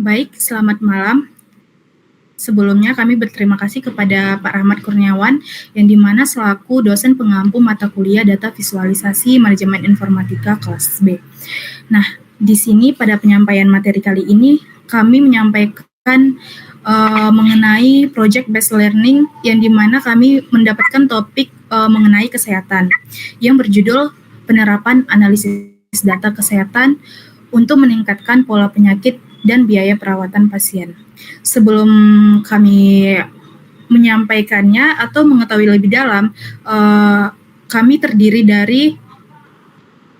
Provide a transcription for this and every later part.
Baik, selamat malam. Sebelumnya kami berterima kasih kepada Pak Rahmat Kurniawan yang dimana selaku dosen pengampu mata kuliah Data Visualisasi Manajemen Informatika kelas B. Nah, di sini pada penyampaian materi kali ini kami menyampaikan mengenai project based learning yang dimana kami mendapatkan topik mengenai kesehatan yang berjudul penerapan analisis data kesehatan untuk meningkatkan pola penyakit dan biaya perawatan pasien. Sebelum kami menyampaikannya atau mengetahui lebih dalam, kami terdiri dari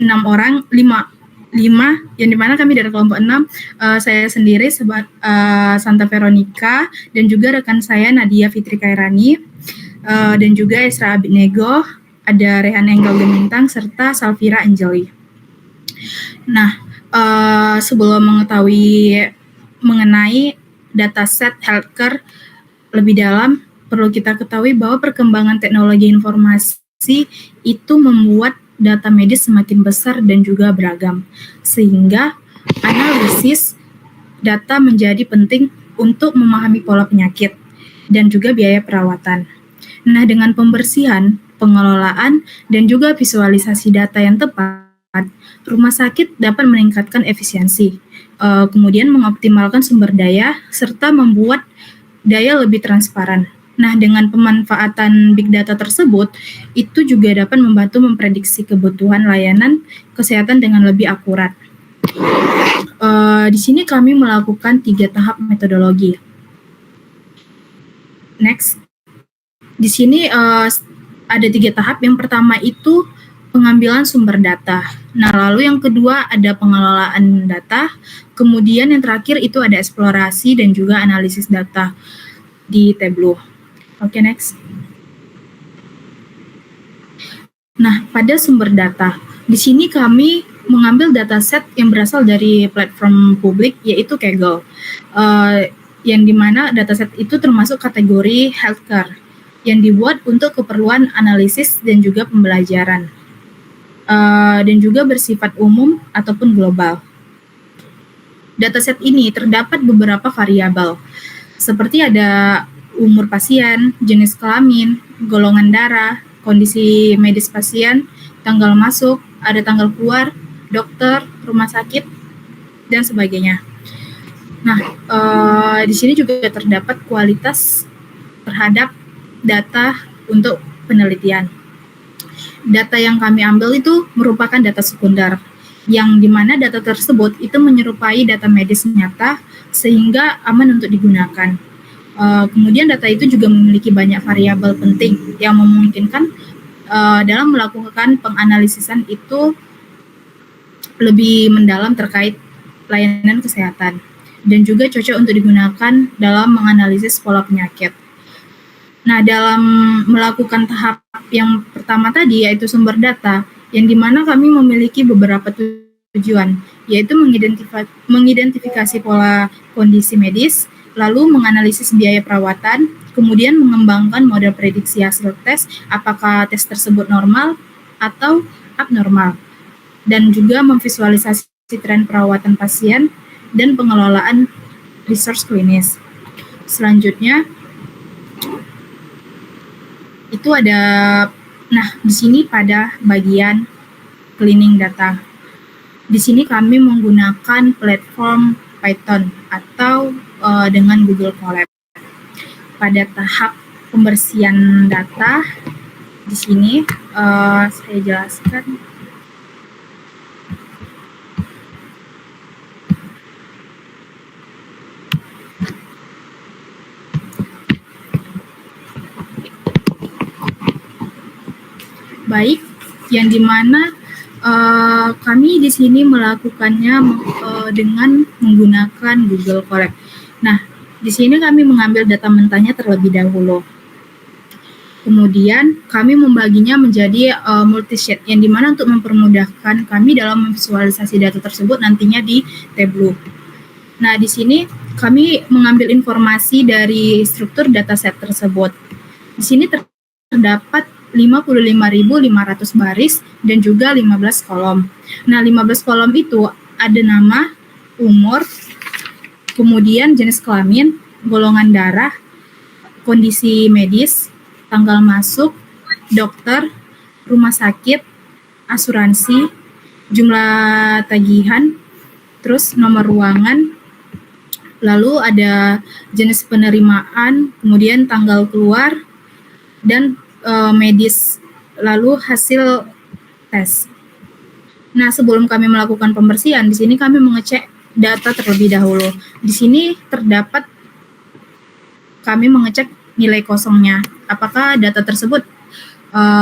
5 yang dimana kami dari kelompok 6, saya sendiri Santa Veronica dan juga rekan saya Nadia Fitri Kairani, dan juga Esra Abidnego, ada Rehan Enggal Gemintang serta Salvira Anjeli. Nah, sebelum mengetahui mengenai dataset healthcare lebih dalam, perlu kita ketahui bahwa perkembangan teknologi informasi itu membuat data medis semakin besar dan juga beragam, sehingga analisis data menjadi penting untuk memahami pola penyakit dan juga biaya perawatan. Nah, dengan pembersihan, pengelolaan, dan juga visualisasi data yang tepat, rumah sakit dapat meningkatkan efisiensi, kemudian mengoptimalkan sumber daya, serta membuat daya lebih transparan. Nah, dengan pemanfaatan big data tersebut, itu juga dapat membantu memprediksi kebutuhan layanan kesehatan dengan lebih akurat. Di sini kami melakukan 3 tahap metodologi. Next. Di sini ada 3 tahap. Yang pertama itu pengambilan sumber data. Nah, lalu yang kedua ada pengelolaan data. Kemudian yang terakhir itu ada eksplorasi dan juga analisis data di Tableau. Oke, next. Nah, pada sumber data, di sini kami mengambil dataset yang berasal dari platform publik, yaitu Kaggle, yang dimana dataset itu termasuk kategori healthcare, yang dibuat untuk keperluan analisis dan juga pembelajaran, dan juga bersifat umum ataupun global. Dataset ini terdapat beberapa variabel, seperti ada umur pasien, jenis kelamin, golongan darah, kondisi medis pasien, tanggal masuk, ada tanggal keluar, dokter, rumah sakit, dan sebagainya. Nah, di sini juga terdapat kualitas terhadap data untuk penelitian. Data yang kami ambil itu merupakan data sekunder, yang dimana data tersebut itu menyerupai data medis nyata sehingga aman untuk digunakan. Kemudian data itu juga memiliki banyak variabel penting yang memungkinkan dalam melakukan penganalisisan itu lebih mendalam terkait layanan kesehatan dan juga cocok untuk digunakan dalam menganalisis pola penyakit. Nah, dalam melakukan tahap yang pertama tadi yaitu sumber data, yang dimana kami memiliki beberapa tujuan, yaitu mengidentifikasi pola kondisi medis, lalu menganalisis biaya perawatan, kemudian mengembangkan model prediksi hasil tes, apakah tes tersebut normal atau abnormal, dan juga memvisualisasi tren perawatan pasien dan pengelolaan resource klinis. Selanjutnya, itu ada, nah di sini pada bagian cleaning data. Di sini kami menggunakan platform Python atau dengan Google Colab. Pada tahap pembersihan data, di sini saya jelaskan. Baik, yang dimana kami di sini melakukannya dengan menggunakan Google Colab. Nah, di sini kami mengambil data mentahnya terlebih dahulu. Kemudian kami membaginya menjadi multi-sheet, yang dimana untuk mempermudahkan kami dalam memvisualisasi data tersebut nantinya di Tableau. Nah, di sini kami mengambil informasi dari struktur dataset tersebut. Di sini terdapat 55.500 baris dan juga 15 kolom. Nah, 15 kolom itu ada nama, umur, kemudian jenis kelamin, golongan darah, kondisi medis, tanggal masuk, dokter, rumah sakit, asuransi, jumlah tagihan, terus nomor ruangan, lalu ada jenis penerimaan, kemudian tanggal keluar, dan medis, lalu hasil tes. Nah, sebelum kami melakukan pembersihan, di sini kami mengecek data terlebih dahulu. Di sini terdapat kami mengecek nilai kosongnya. Apakah data tersebut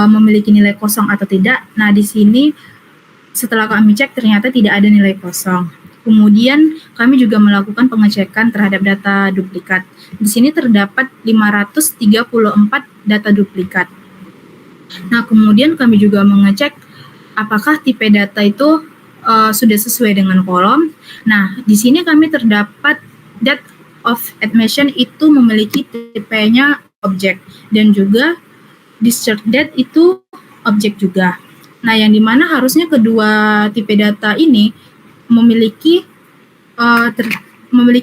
memiliki nilai kosong atau tidak? Nah, di sini setelah kami cek ternyata tidak ada nilai kosong. Kemudian kami juga melakukan pengecekan terhadap data duplikat. Di sini terdapat 534 data duplikat. Nah, kemudian kami juga mengecek apakah tipe data itu sudah sesuai dengan kolom. Nah, di sini kami terdapat date of admission itu memiliki tipenya objek, dan juga discharge date itu objek juga. Nah, yang dimana harusnya kedua tipe data ini memiliki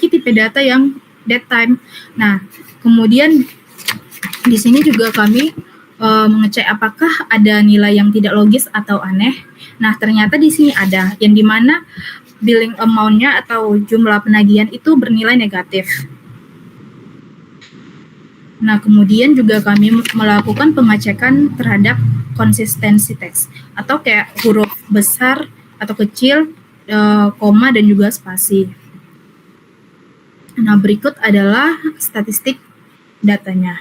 tipe data yang date time. Nah, kemudian di sini juga kami mengecek apakah ada nilai yang tidak logis atau aneh. Nah, ternyata di sini ada, yang dimana billing amount-nya atau jumlah penagihan itu bernilai negatif. Nah, kemudian juga kami melakukan pengecekan terhadap konsistensi teks, atau kayak huruf besar atau kecil, koma, dan juga spasi. Nah, berikut adalah statistik datanya.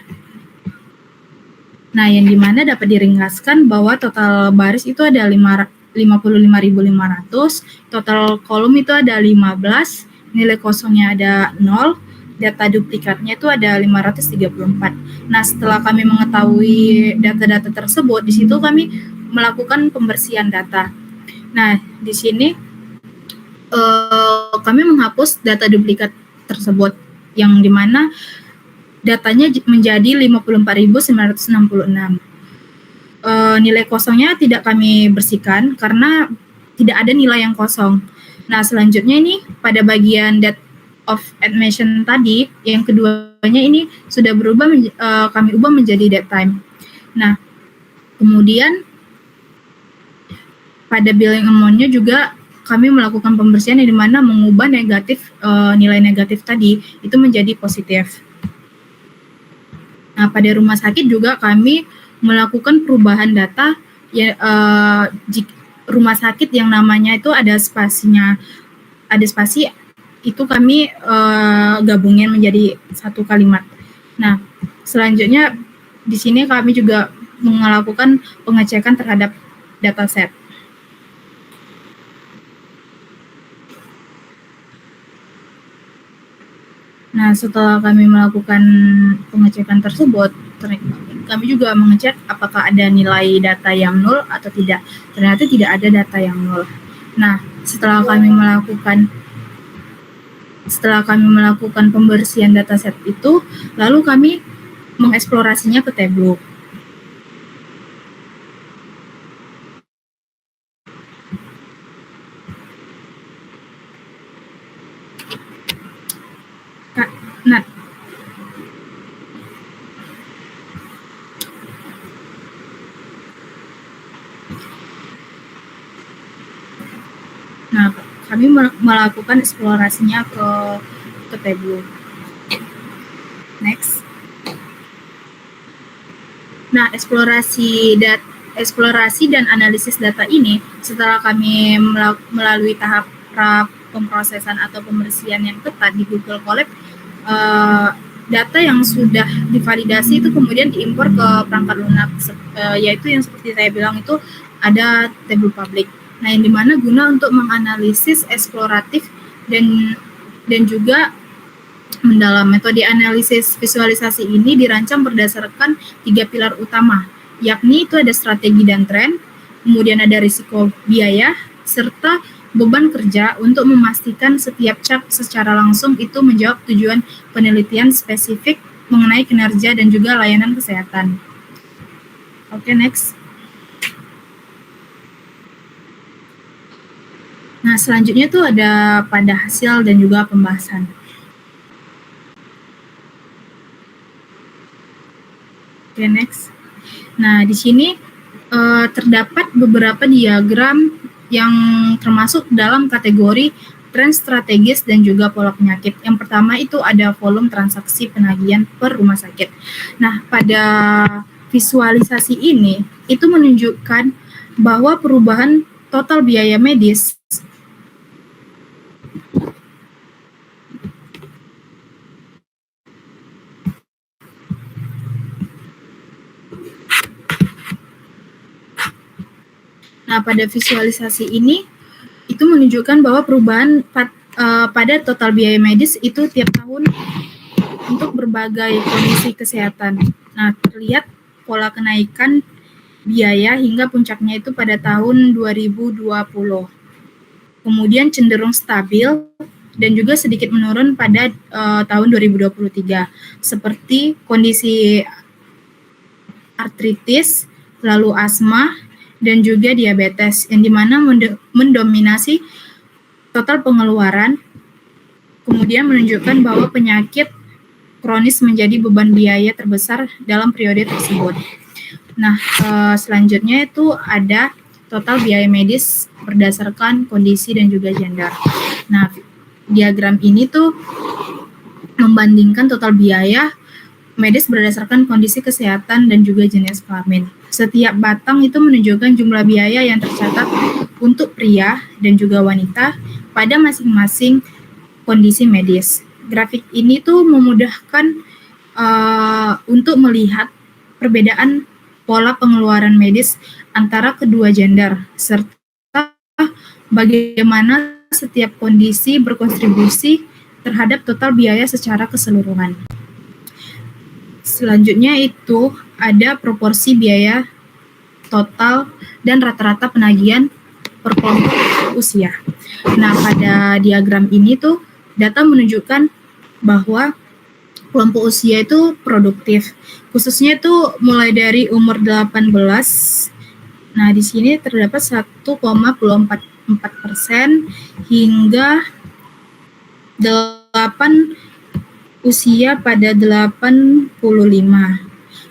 Nah, yang dimana dapat diringkaskan bahwa total baris itu ada 55.500, total kolom itu ada 15, nilai kosongnya ada 0, data duplikatnya itu ada 534. Nah, setelah kami mengetahui data-data tersebut, di situ kami melakukan pembersihan data. Nah, di sini kami menghapus data duplikat tersebut, yang dimana datanya menjadi 54.966. Nilai kosongnya tidak kami bersihkan karena tidak ada nilai yang kosong. Nah, selanjutnya ini pada bagian date of admission tadi, yang keduanya ini sudah berubah kami ubah menjadi date time. Nah, kemudian pada billing amount-nya juga kami melakukan pembersihan yang dimana mengubah nilai negatif tadi itu menjadi positif. Nah, pada rumah sakit juga kami melakukan perubahan data rumah sakit yang namanya itu ada spasi itu kami gabungin menjadi satu kalimat. Nah, selanjutnya di sini kami juga melakukan pengecekan terhadap dataset. Nah, setelah kami melakukan pengecekan tersebut, kami juga mengecek apakah ada nilai data yang nol atau tidak. Ternyata tidak ada data yang nol. Nah, setelah kami melakukan pembersihan dataset itu, lalu kami mengeksplorasinya ke Tableau. Nah, kami melakukan eksplorasinya ke Tableau. Next. Nah, eksplorasi dan analisis data ini setelah kami melalui tahap pemrosesan atau pembersihan yang ketat di Google Colab, data yang sudah divalidasi itu kemudian diimpor ke perangkat lunak, yaitu yang seperti saya bilang itu ada Tableau Public. Nah, yang dimana guna untuk menganalisis eksploratif dan juga mendalam. Metode analisis visualisasi ini dirancang berdasarkan 3 pilar utama, yakni itu ada strategi dan tren, kemudian ada risiko biaya, serta beban kerja untuk memastikan setiap chart secara langsung itu menjawab tujuan penelitian spesifik mengenai kinerja dan juga layanan kesehatan. Oke, next. Nah, selanjutnya itu ada pada hasil dan juga pembahasan. Oke, next. Nah, di sini terdapat beberapa diagram yang termasuk dalam kategori tren strategis dan juga pola penyakit. Yang pertama itu ada volume transaksi penagihan per rumah sakit. Nah, pada visualisasi ini itu menunjukkan bahwa perubahan total biaya medis Nah, pada visualisasi ini itu menunjukkan bahwa perubahan pada total biaya medis itu tiap tahun untuk berbagai kondisi kesehatan. Nah, terlihat pola kenaikan biaya hingga puncaknya itu pada tahun 2020. Kemudian cenderung stabil dan juga sedikit menurun pada tahun 2023. Seperti kondisi artritis, lalu asma, dan juga diabetes, yang dimana mendominasi total pengeluaran, kemudian menunjukkan bahwa penyakit kronis menjadi beban biaya terbesar dalam periode tersebut. Nah, selanjutnya itu ada total biaya medis berdasarkan kondisi dan juga gender. Nah, diagram ini tuh membandingkan total biaya medis berdasarkan kondisi kesehatan dan juga jenis kelamin. Setiap batang itu menunjukkan jumlah biaya yang tercatat untuk pria dan juga wanita pada masing-masing kondisi medis. Grafik ini tuh memudahkan untuk melihat perbedaan pola pengeluaran medis antara kedua gender, serta bagaimana setiap kondisi berkontribusi terhadap total biaya secara keseluruhan. Selanjutnya itu ada proporsi biaya total dan rata-rata penagihan per kelompok usia. Nah, pada diagram ini tuh data menunjukkan bahwa kelompok usia itu produktif. Khususnya itu mulai dari umur 18. Nah, di sini terdapat 1,44% hingga 8 usia pada 85.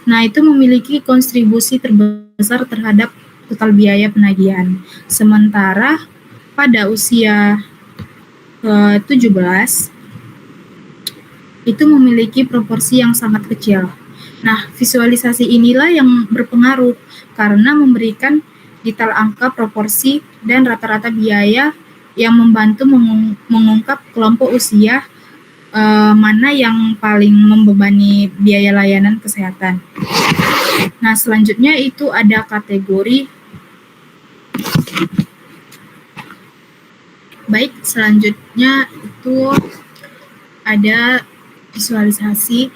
Nah, itu memiliki kontribusi terbesar terhadap total biaya penagihan. Sementara pada usia 17 itu memiliki proporsi yang sangat kecil. Nah, visualisasi inilah yang berpengaruh karena memberikan detail angka, proporsi, dan rata-rata biaya yang membantu mengungkap kelompok usia mana yang paling membebani biaya layanan kesehatan. Nah, selanjutnya itu ada kategori. Baik, selanjutnya itu ada visualisasi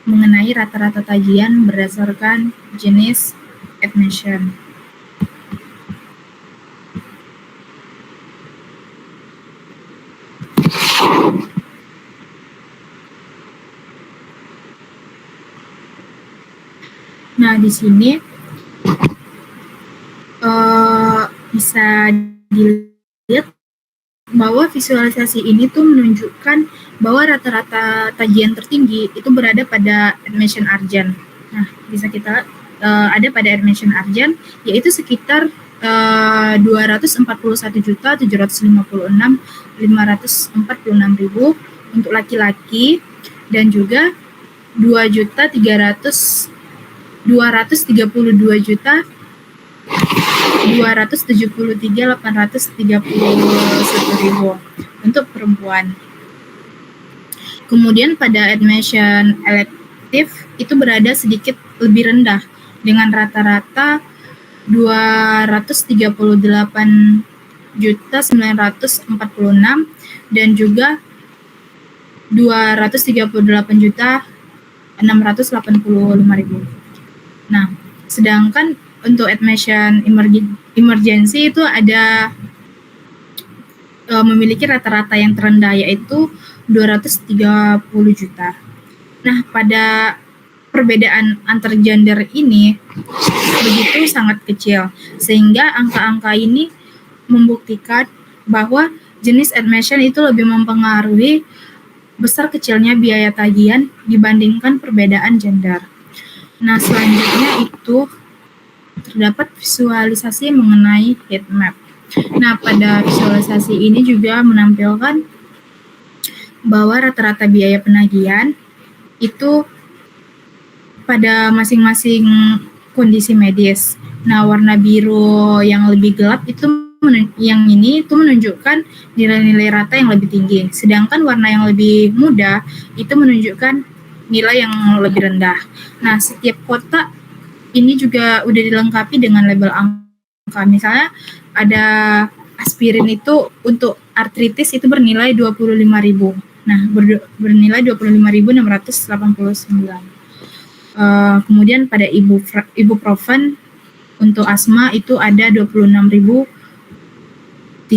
mengenai rata-rata tagihan berdasarkan jenis admission. Nah, di sini bisa dilihat bahwa visualisasi ini tuh menunjukkan bahwa rata-rata tagihan tertinggi itu berada pada admission urgent. Nah, bisa kita ada pada admission urgent, yaitu sekitar 241.756.546 untuk laki-laki dan juga 2.232.273.831 untuk perempuan. Kemudian pada admission elektif itu berada sedikit lebih rendah dengan rata-rata 238.946 dan juga 238.685.000. Nah, sedangkan untuk admission emergency itu ada memiliki rata-rata yang terendah yaitu 230 juta. Nah, pada perbedaan antar gender ini begitu sangat kecil, sehingga angka-angka ini membuktikan bahwa jenis admission itu lebih mempengaruhi besar kecilnya biaya tagihan dibandingkan perbedaan gender. Nah, selanjutnya itu terdapat visualisasi mengenai heat map. Nah, pada visualisasi ini juga menampilkan bahwa rata-rata biaya penagihan itu pada masing-masing kondisi medis. Nah, warna biru yang lebih gelap itu yang ini itu menunjukkan nilai-nilai rata yang lebih tinggi. Sedangkan warna yang lebih muda itu menunjukkan nilai yang lebih rendah. Nah, setiap kotak ini juga udah dilengkapi dengan label angka. Misalnya ada aspirin itu untuk artritis itu bernilai 25.000. Nah, bernilai 25.689. Kemudian pada ibuprofen untuk asma itu ada 26.338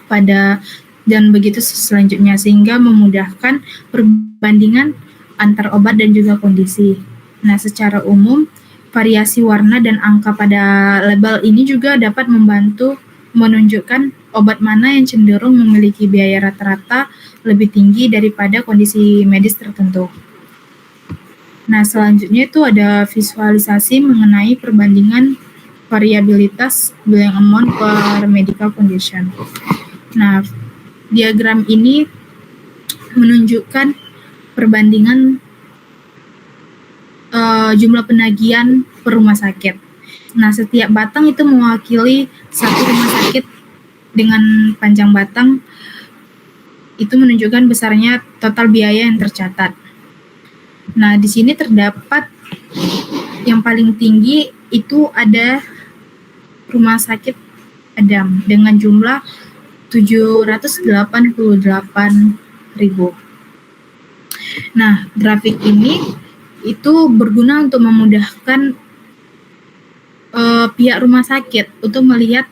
pada dan begitu selanjutnya, sehingga memudahkan perbandingan antar obat dan juga kondisi. Nah, secara umum variasi warna dan angka pada label ini juga dapat membantu menunjukkan obat mana yang cenderung memiliki biaya rata-rata lebih tinggi daripada kondisi medis tertentu. Nah, selanjutnya itu ada visualisasi mengenai perbandingan variabilitas billing amount per medical condition. Nah, diagram ini menunjukkan perbandingan jumlah penagihan per rumah sakit. Nah, setiap batang itu mewakili satu rumah sakit dengan panjang batang itu menunjukkan besarnya total biaya yang tercatat. Nah, di sini terdapat yang paling tinggi itu ada rumah sakit Adam dengan jumlah 788.000. Nah, grafik ini itu berguna untuk memudahkan pihak rumah sakit untuk melihat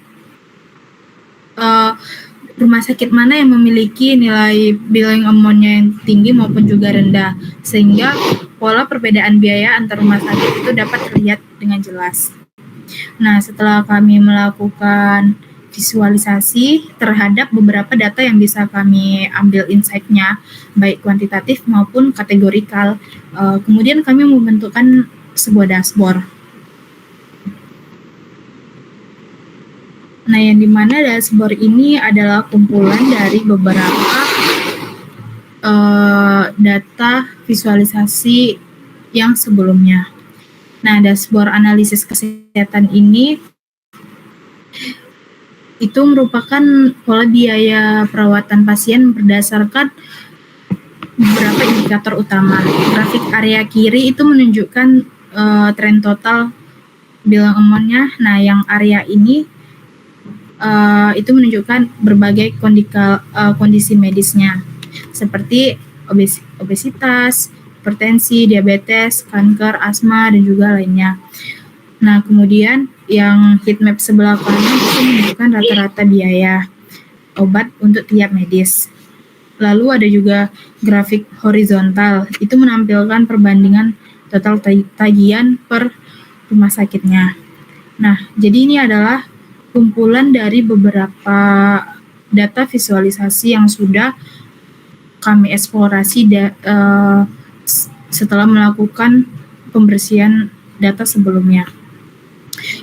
rumah sakit mana yang memiliki nilai billing amount-nya yang tinggi maupun juga rendah, sehingga pola perbedaan biaya antar rumah sakit itu dapat terlihat dengan jelas. Nah, setelah kami melakukan visualisasi terhadap beberapa data yang bisa kami ambil insight-nya, baik kuantitatif maupun kategorikal, kemudian kami membentukkan sebuah dashboard. Nah, yang dimana dashboard ini adalah kumpulan dari beberapa data visualisasi yang sebelumnya. Nah, dashboard analisis kesehatan ini itu merupakan pola biaya perawatan pasien berdasarkan beberapa indikator utama. Grafik area kiri itu menunjukkan tren total billing amount-nya. Nah, yang area ini itu menunjukkan berbagai kondisi medisnya seperti obesitas, hipertensi, diabetes, kanker, asma, dan juga lainnya. Nah, kemudian yang heat map sebelah kanan itu menunjukkan rata-rata biaya obat untuk tiap medis. Lalu ada juga grafik horizontal, itu menampilkan perbandingan total tagihan per rumah sakitnya. Nah, jadi ini adalah kumpulan dari beberapa data visualisasi yang sudah kami eksplorasi setelah melakukan pembersihan data sebelumnya.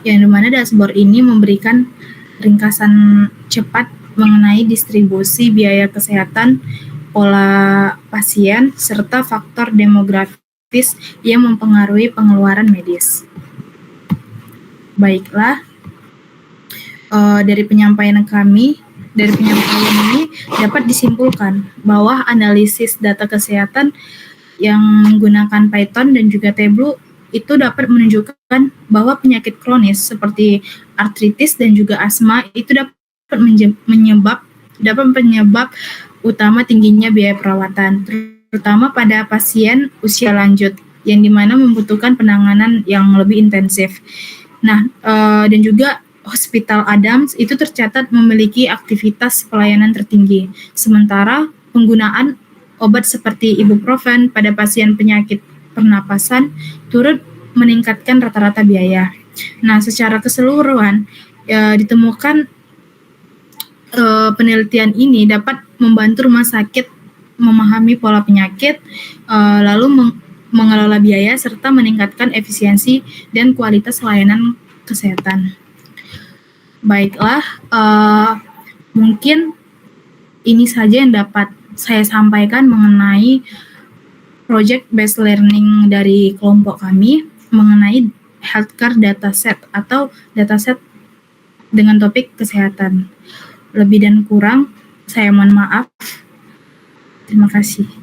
Yang dimana dashboard ini memberikan ringkasan cepat mengenai distribusi biaya kesehatan, pola pasien, serta faktor demografis yang mempengaruhi pengeluaran medis. Baiklah, dari penyampaian ini dapat disimpulkan bahwa analisis data kesehatan yang menggunakan Python dan juga Tableau itu dapat menunjukkan bahwa penyakit kronis seperti artritis dan juga asma itu dapat penyebab utama tingginya biaya perawatan, terutama pada pasien usia lanjut yang dimana membutuhkan penanganan yang lebih intensif. Nah, dan juga Hospital Adams itu tercatat memiliki aktivitas pelayanan tertinggi, sementara penggunaan obat seperti ibuprofen pada pasien penyakit pernapasan turut meningkatkan rata-rata biaya. Nah, secara keseluruhan ditemukan penelitian ini dapat membantu rumah sakit memahami pola penyakit, lalu mengelola biaya, serta meningkatkan efisiensi dan kualitas layanan kesehatan. Baiklah, mungkin ini saja yang dapat saya sampaikan mengenai project based learning dari kelompok kami mengenai healthcare dataset atau dataset dengan topik kesehatan. Lebih dan kurang, saya mohon maaf. Terima kasih.